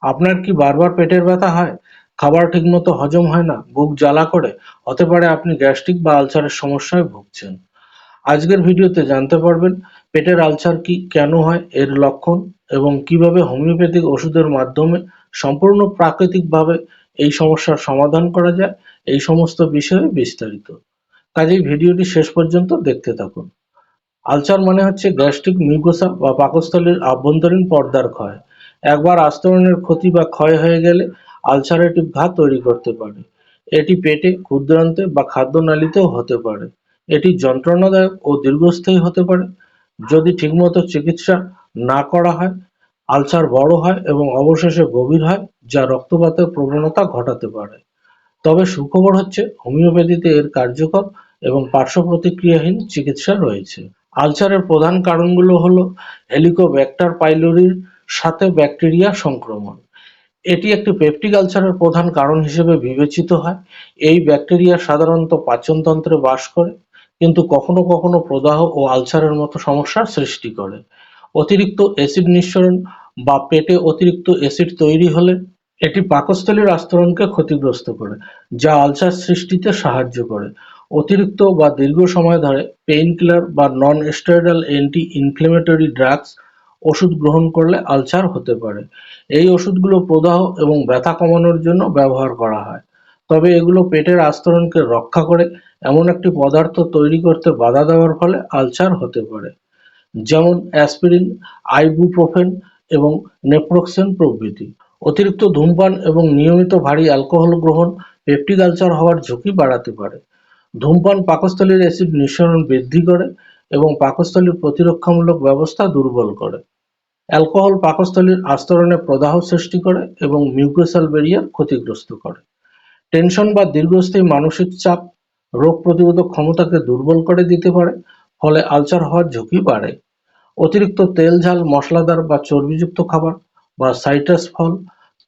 আপনার কি বারবার পেটের ব্যথা হয়, খাবার ঠিকমতো হজম হয় না, বুক জ্বালা করে? হতে পারে আপনি গ্যাস্ট্রিক বা আলসারের সমস্যায় ভুগছেন। আজকের ভিডিওতে জানতে পারবেন পেটের আলসার কি, কেন হয়, এর লক্ষণ এবং কিভাবে হোমিওপ্যাথিক ওষুধের মাধ্যমে সম্পূর্ণ প্রাকৃতিকভাবে এই সমস্যার সমাধান করা যায়। এই সমস্ত বিষয়ে বিস্তারিত, কাজেই ভিডিওটি শেষ পর্যন্ত দেখতে থাকুন। আলসার মানে হচ্ছে গ্যাস্ট্রিক মিউকোসা বা পাকস্থলীর আভ্যন্তরীণ পর্দার ক্ষয়। একবার আস্তরণের ক্ষতি বা ক্ষয় হয়ে গেলে আলসারেটিভ ঘা তৈরি করতে পারে। এটি পেটে, ক্ষুদ্রান্তে বা খাদ্যনালীতেও হতে পারে। এটি যন্ত্রণাদায়ক ও দীর্ঘস্থায়ী হতে পারে। যদি ঠিকমতো চিকিৎসা না করা হয়, আলসার বড় হয় এবং অবশেষে গভীর হয়, যা রক্তপাতের প্রবণতা ঘটাতে পারে। তবে সুখবর হচ্ছে হোমিওপ্যাথিতে এর কার্যকর এবং পার্শ্ব প্রতিক্রিয়াহীন চিকিৎসা রয়েছে। আলসারের প্রধান কারণগুলো হলো হেলিকোব্যাক্টার পাইলোরির সাথে ব্যাকটেরিয়া সংক্রমণ। এটি একটি পেপটিক আলসারের প্রধান কারণ হিসেবে বিবেচিত হয়। এই ব্যাকটেরিয়া সাধারণত পাচনতন্ত্রে বাস করে, কিন্তু কখনো কখনো প্রদাহ ও আলসারের মতো সমস্যার সৃষ্টি করে। অতিরিক্ত অ্যাসিড নিঃসরণ বা পেটে অতিরিক্ত অ্যাসিড তৈরি হলে এটি পাকস্থলীর আস্তরণকে ক্ষতিগ্রস্ত করে, যা আলসার সৃষ্টিতে সাহায্য করে। অতিরিক্ত বা দীর্ঘ সময় ধরে পেইনকিলার বা নন-স্টেরয়েডাল অ্যান্টি-ইনফ্লেমেটরি ড্রাগস ওষুধ গ্রহণ করলে আলসার হতে পারে। এই ওষুধগুলো প্রদাহ এবং ব্যথা কমানোর জন্য ব্যবহার করা হয়, তবে এগুলো পেটের আস্তরণকে রক্ষা করে এমন একটি পদার্থ তৈরি করতে বাধা দেওয়ার ফলে আলসার হতে পারে, যেমন অ্যাসপিরিন, আইবুপ্রোফেন এবং নেপ্রোক্সেন প্রভৃতি। অতিরিক্ত ধূমপান এবং নিয়মিত ভারী অ্যালকোহল গ্রহণ পেপটিক আলসার হওয়ার ঝুঁকি বাড়াতে পারে। ধূমপান পাকস্থলীর অ্যাসিড নিঃসরণ বৃদ্ধি করে এবং পাকস্থলীর প্রতিরক্ষামূলক ব্যবস্থা দুর্বল করে। অ্যালকোহল পাকস্থলীর আস্তরণে প্রদাহ সৃষ্টি করে এবং মিউকোসাল ব্যারিয়ার ক্ষতিগ্রস্ত করে। টেনশন বা দীর্ঘস্থায়ী মানসিক চাপ রোগ প্রতিরোধক ক্ষমতাকে দুর্বল করে দিতে পারে, ফলে আলসার হওয়ার ঝুঁকি বাড়ে। অতিরিক্ত তেল, ঝাল, মশলাদার বা চর্বিযুক্ত খাবার বা সাইট্রাস ফল,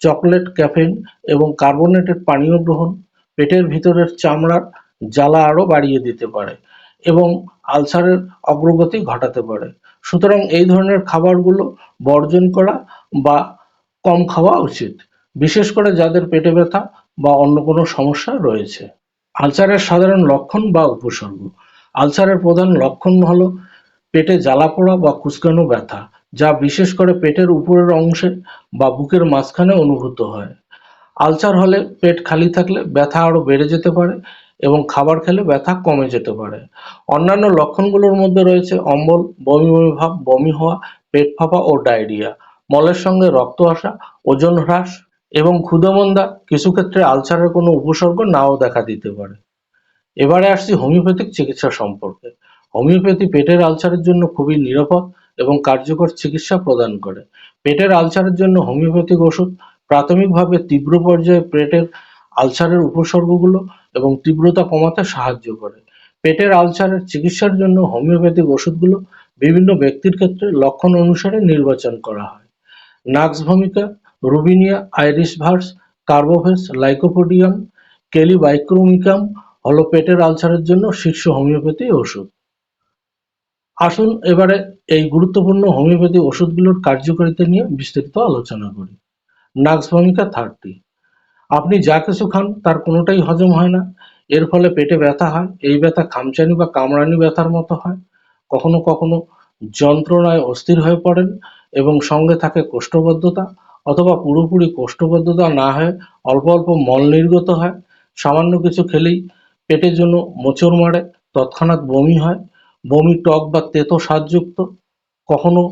চকলেট, ক্যাফেইন এবং কার্বোনেটেড পানীয় গ্রহণ পেটের ভিতরের চামড়ার জ্বালা আরও বাড়িয়ে দিতে পারে এবং আলসারের অগ্রগতি ঘটাতে পারে। সুতরাং এই ধরনের খাবারগুলো বর্জন করা বা কম খাওয়া উচিত, বিশেষ করে যাদের পেটে ব্যথা বা অন্য কোনো সমস্যা রয়েছে। আলসারের সাধারণ লক্ষণ বা উপসর্গ। আলসারের প্রধান লক্ষণ হলো পেটে জ্বালা-পোড়া বা কুঁচকানো ব্যথা, যা বিশেষ করে পেটের উপরের অংশে বা বুকের মাঝখানে অনুভূত হয়। আলসার হলে পেট খালি থাকলে ব্যথা আরও বেড়ে যেতে পারে এবং খাবার খেলে ব্যথা কমে যেতে পারে। অন্যান্য লক্ষণগুলোর মধ্যে রয়েছে অম্বল, বমি বমি ভাব, বমি হওয়া, পেট ফাঁপা ও ডায়রিয়া, মলের সঙ্গে রক্ত আসা, ওজন হ্রাস এবং ক্ষুধামন্দা। কিছু ক্ষেত্রে আলসারের কোনো উপসর্গ নাও দেখা দিতে পারে। এবারে আসছি হোমিওপ্যাথিক চিকিৎসা সম্পর্কে। হোমিওপ্যাথি পেটের আলসারের জন্য খুবই নিরাপদ এবং কার্যকর চিকিৎসা প্রদান করে। পেটের আলসারের জন্য হোমিওপ্যাথিক ওষুধ প্রাথমিকভাবে তীব্র পর্যায়ে পেটের আলসারের উপসর্গগুলো এবং তীব্রতা কমাতে সাহায্য করে। পেটের আলসারের চিকিৎসার জন্য হোমিওপ্যাথিক ওষুধগুলো বিভিন্ন ব্যক্তির ক্ষেত্রে লক্ষণ অনুসারে নির্বাচন করা হয়। নাক্স ভমিকা, রুবিনিয়া, আইরিস ভার্স, কার্বোভেস, লাইকোপোডিয়াম, কেলিবাইক্রোমিকাম হলো পেটের আলসারের জন্য শীর্ষ হোমিওপ্যাথি ওষুধ। আসুন এবারে এই গুরুত্বপূর্ণ হোমিওপ্যাথি ওষুধগুলোর কার্যকারিতা নিয়ে বিস্তারিত আলোচনা করি। নাক্স ভমিকা 30। আপনি যা কিছু খান তার কোনোটাই হজম হয় না। এর ফলে পেটে ব্যথা হয়। এই ব্যথা খামচানি বা কামড়ানি ব্যথার মতো হয়। কখনো কখনো যন্ত্রণায় অস্থির হয়ে পড়েন এবং সঙ্গে থাকে কোষ্ঠবদ্ধতা, অথবা পুরোপুরি কোষ্ঠবদ্ধতা না হয়ে অল্প অল্প মল নির্গত হয়। সামান্য কিছু খেলেই পেটের জন্য মোচড় মারে, তৎক্ষণাৎ বমি হয়। বমি টক বা তেতো স্বাদযুক্ত, কখনো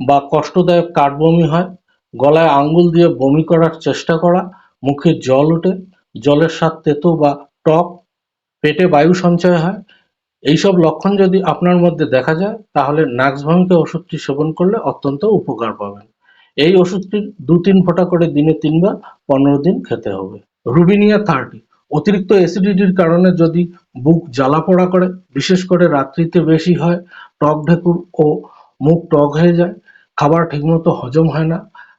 বা কষ্টদায়ক কাঠ বমি হয়। গলায় আঙ্গুল দিয়ে বমি করার চেষ্টা করা, মুখে জল ওঠে, জলের স্বাদ তেতো বা টক, পেটে বায়ু সঞ্চয় হয়। এইসব লক্ষণ যদি আপনার মধ্যে দেখা যায়, তাহলে নাক্সভমিকা ওষুধটি সেবন করলে অত্যন্ত উপকার পাবেন। এই ওষুধটি 2-3 ফোঁটা করে দিনে 3 বার 15 দিন খেতে হবে। রুবিনিয়া 30। অতিরিক্ত অ্যাসিডিটির কারণে যদি বুক জ্বালা-পোড়া করে, বিশেষ করে রাত্রিতে বেশি হয়, টক ঢেকুর ও মুখ টক হয়ে যায়, খাবার ঠিকমতো হজম হয় না,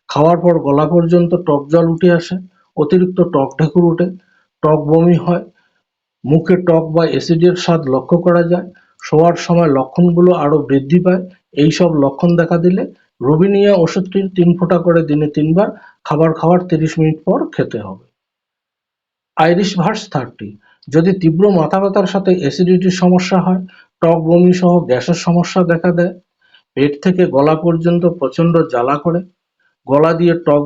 খাওয়ার পর গলা পর্যন্ত টক জল উঠে আসে, অতিরিক্ত টক ঢেকুর ওঠে, টক বমি হয়, মুখে টক বা অ্যাসিডের স্বাদ লক্ষ্য করা যায়, শোয়ার সময় লক্ষণগুলো আরো বৃদ্ধি পায়। এই সব লক্ষণ দেখা দিলে রুবিনিয়া ওষুধটির 3 ফোঁটা করে দিনে 3 বার খাবার খাওয়ার 30 মিনিট পর খেতে হবে। আইরিশ ভার্স 30 যদি তীব্র মাথা ব্যথার সাথে অ্যাসিডিটির সমস্যা হয়, টক বমি সহ গ্যাসের সমস্যা দেখা দেয়, পেট থেকে গলা পর্যন্ত প্রচণ্ড জ্বালা করে, গলা দিয়ে টক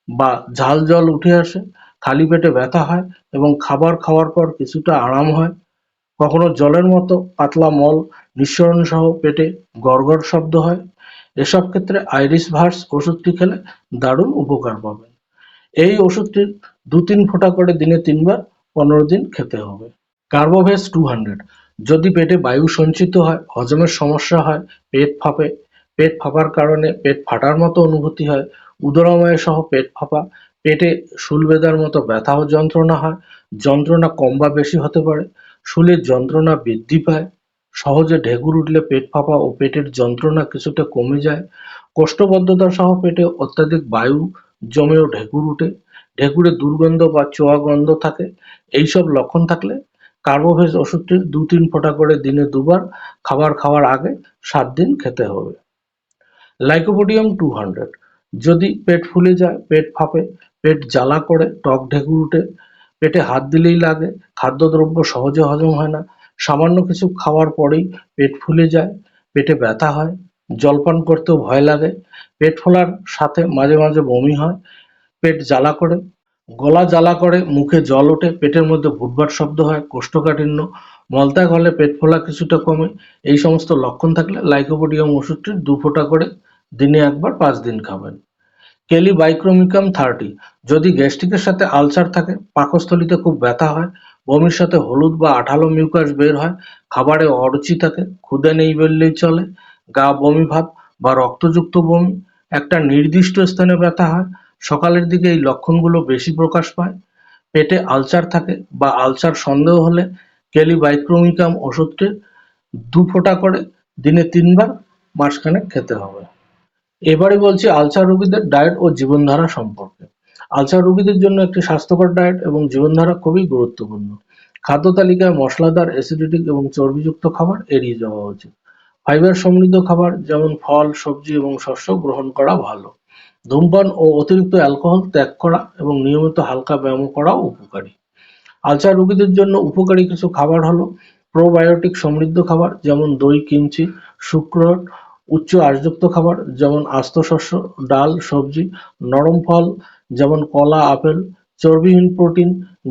বা ঝাল জল উঠে আসে, খালি পেটে ব্যথা হয় এবং খাবার খাওয়ার পর কিছুটা আরাম হয়, কখনো জলের মতো পাতলা মল নিঃসরণ সহ পেটে গড়গড় শব্দ হয়, এসব ক্ষেত্রে আইরিশ ভার্স ওষুধটি খেলে দারুণ উপকার পাবেন। এই ওষুধটির 2-3 ফোঁটা করে দিনে 3 বার 15 দিন খেতে হবে। কার্বোভেজ 200 যদি পেটে বায়ু সঞ্চিত হয়, হজমের সমস্যা হয়, পেট ফাঁপে, পেট ফাঁপার কারণে পেট ফাটার মতো অনুভূতি হয়, উদরাময় সহ পেট ফাঁপা, পেটে শুল বেঁধার মতো ব্যথা ও যন্ত্রণা হয়, যন্ত্রণা কম বা বেশি হতে পারে, শুলের যন্ত্রণা বৃদ্ধি পায়, সহজে ঢেকুর উঠলে পেট ফাঁপা ও পেটের যন্ত্রণা কিছুটা কমে যায়, কোষ্ঠবদ্ধতা সহ পেটে অত্যাধিক বায়ু জমেও ঢেকুর উঠে, ঢেকুরে দুর্গন্ধ বা চোয়া গন্ধ থাকে, এইসব লক্ষণ থাকলে কার্বোভেজ ওষুধটির 2-3 ফোঁটা করে দিনে 2 বার খাবার খাওয়ার আগে 7 দিন খেতে হবে। লাইকোপোডিয়াম 200 যদি পেট ফুলে যায়, পেট ফাঁপে, পেট জ্বালা করে, টক ঢেকুর উঠে, পেটে হাত দিলেই লাগে, খাদ্যদ্রব্য সহজে হজম হয় না, সামান্য কিছু খাওয়ার পরেই পেট ফুলে যায়, পেটে ব্যথা হয়, জলপান করতেও ভয় লাগে, পেট ফোলার সাথে মাঝে মাঝে বমি হয়, পেট জ্বালা করে, গলা জ্বালা করে, মুখে জল ওঠে, পেটের মধ্যে ভুটভাট শব্দ হয়, কোষ্ঠকাঠিন্য, মলত্যাগ হলে পেট ফোলা কিছুটা কমে, এই সমস্ত লক্ষণ থাকলে লাইকোপোডিয়াম ওষুধটির 2 ফোঁটা করে দিনে একবার 5 দিন খাবেন। কেলিবাইক্রোমিকাম 30 যদি গ্যাস্ট্রিকের সাথে আলসার থাকে, পাকস্থলীতে খুব ব্যথা হয়, বমির সাথে হলুদ বা আঠালো মিউকাস বের হয়, খাবারে অরুচি থাকে, ক্ষুধা নেই বললেই চলে, গা বমি ভাব বা রক্তযুক্ত বমি, একটা নির্দিষ্ট স্থানে ব্যথা হয়, সকালের দিকে এই লক্ষণগুলো বেশি প্রকাশ পায়, পেটে আলসার থাকে বা আলসার সন্দেহ হলে কেলিবাইক্রোমিকাম ওষুধটি 2 ফোঁটা করে দিনে 3 বার মাসখানেক খেতে হবে। এবারে বলছি আলসার রোগীদের ডায়েট ও জীবনধারা সম্পর্কে। আলসার রোগীদের জন্য একটি স্বাস্থ্যকর ডায়েট এবং জীবনধারা খুবই গুরুত্বপূর্ণ। খাদ্য তালিকায় মশলাদার, অ্যাসিডিক এবং চর্বিযুক্ত খাবার এড়িয়ে যাওয়া উচিত। ফাইবার সমৃদ্ধ খাবার যেমন ফল, সবজি এবং শস্য গ্রহণ করা ভালো। ধূমপান ও অতিরিক্ত অ্যালকোহল ত্যাগ করা এবং নিয়মিত হালকা ব্যায়াম করাও উপকারী। আলসার রোগীদের জন্য উপকারী কিছু খাবার হলো প্রোবায়োটিক সমৃদ্ধ খাবার যেমন দই, কিমচি, সুক্রোট, উচ্চ আঁশযুক্ত খাবার যেমন আস্ত শস্য, ডাল, সবজি, নরম ফল যেমন কলা, আপেল, চর্বিহীন প্রোটিন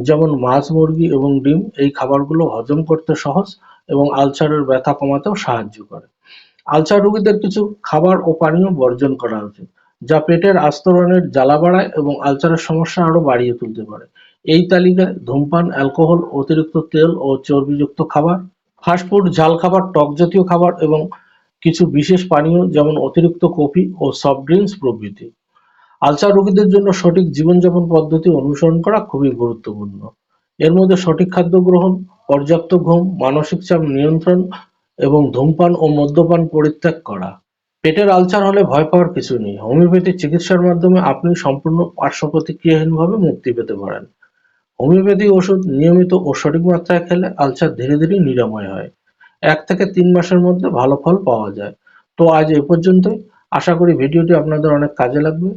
যেমন মাছ, মুরগি এবং ডিম, এই খাবারগুলো হজম করতে সহজ এবং আলসারের ব্যথা কমাতেও সাহায্য করে। আলসার রোগীদের কিছু খাবার ও পানীয় বর্জন করা উচিত, যা পেটের আস্তরণের জ্বালা বাড়ায় এবং আলসারের সমস্যা আরো বাড়িয়ে তুলতে পারে। এই তালিকায় ধূমপান, অ্যালকোহল, অতিরিক্ত তেল ও চর্বিযুক্ত খাবার, ফাস্টফুড, ঝাল খাবার, টক জাতীয় খাবার এবং কিছু বিশেষ পানীয় যেমন অতিরিক্ত কফি ও সফট ড্রিঙ্কস প্রভৃতি। আলসার রোগীদের জন্য সঠিক জীবনযাপন পদ্ধতি অনুসরণ করা খুবই গুরুত্বপূর্ণ। এর মধ্যে সঠিক খাদ্য গ্রহণ, পর্যাপ্ত ঘুম, মানসিক চাপ নিয়ন্ত্রণ এবং ধূমপান ও মদ্যপান পরিত্যাগ করা। পেটের আলসার হলে ভয় পাওয়ার কিছু নেই। হোমিওপ্যাথি চিকিৎসার মাধ্যমে আপনি সম্পূর্ণ পার্শ্ব প্রতিক্রিয়াহীনভাবে মুক্তি পেতে পারেন। হোমিওপ্যাথি ওষুধ নিয়মিত ও সঠিক মাত্রায় খেলে আলসার ধীরে ধীরে নিরাময় হয়। 1 থেকে 3 মাসের মধ্যে ভালো ফল পাওয়া যায়। তো আজ এ পর্যন্তই। আশা করি ভিডিওটি আপনাদের অনেক কাজে লাগবে।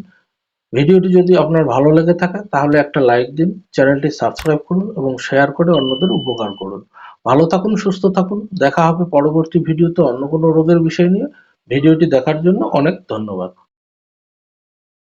ভিডিওটি যদি আপনার ভালো লেগে থাকে তাহলে একটা লাইক দিন, চ্যানেলটি সাবস্ক্রাইব করুন এবং শেয়ার করে অন্যদের উপকার করুন। ভালো থাকুন, সুস্থ থাকুন। দেখা হবে পরবর্তী ভিডিওতে অন্য কোনো রোগের বিষয় নিয়ে। ভিডিওটি দেখার জন্য অনেক ধন্যবাদ।